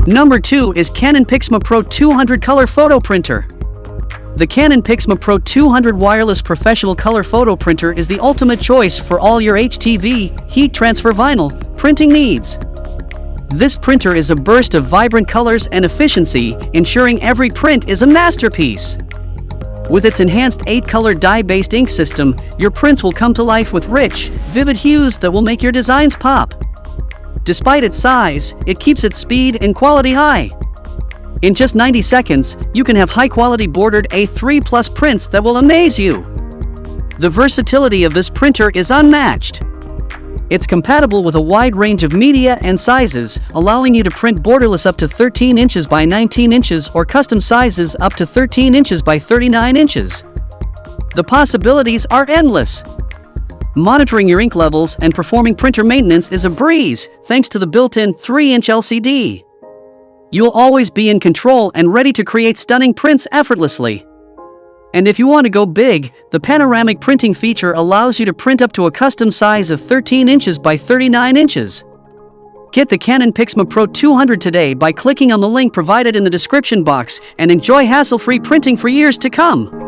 Number 2 is Canon PIXMA PRO-200 Color Photo Printer. The Canon PIXMA PRO-200 wireless professional color photo printer is the ultimate choice for all your HTV, heat transfer vinyl, printing needs. This printer is a burst of vibrant colors and efficiency, ensuring every print is a masterpiece. With its enhanced 8-color dye-based ink system, your prints will come to life with rich, vivid hues that will make your designs pop. Despite its size, it keeps its speed and quality high. In just 90 seconds, you can have high-quality bordered A3+ prints that will amaze you. The versatility of this printer is unmatched. It's compatible with a wide range of media and sizes, allowing you to print borderless up to 13 inches by 19 inches or custom sizes up to 13 inches by 39 inches. The possibilities are endless. Monitoring your ink levels and performing printer maintenance is a breeze, thanks to the built-in 3-inch LCD. You'll always be in control and ready to create stunning prints effortlessly. And if you want to go big, the panoramic printing feature allows you to print up to a custom size of 13 inches by 39 inches. Get the Canon PIXMA PRO-200 today by clicking on the link provided in the description box and enjoy hassle-free printing for years to come.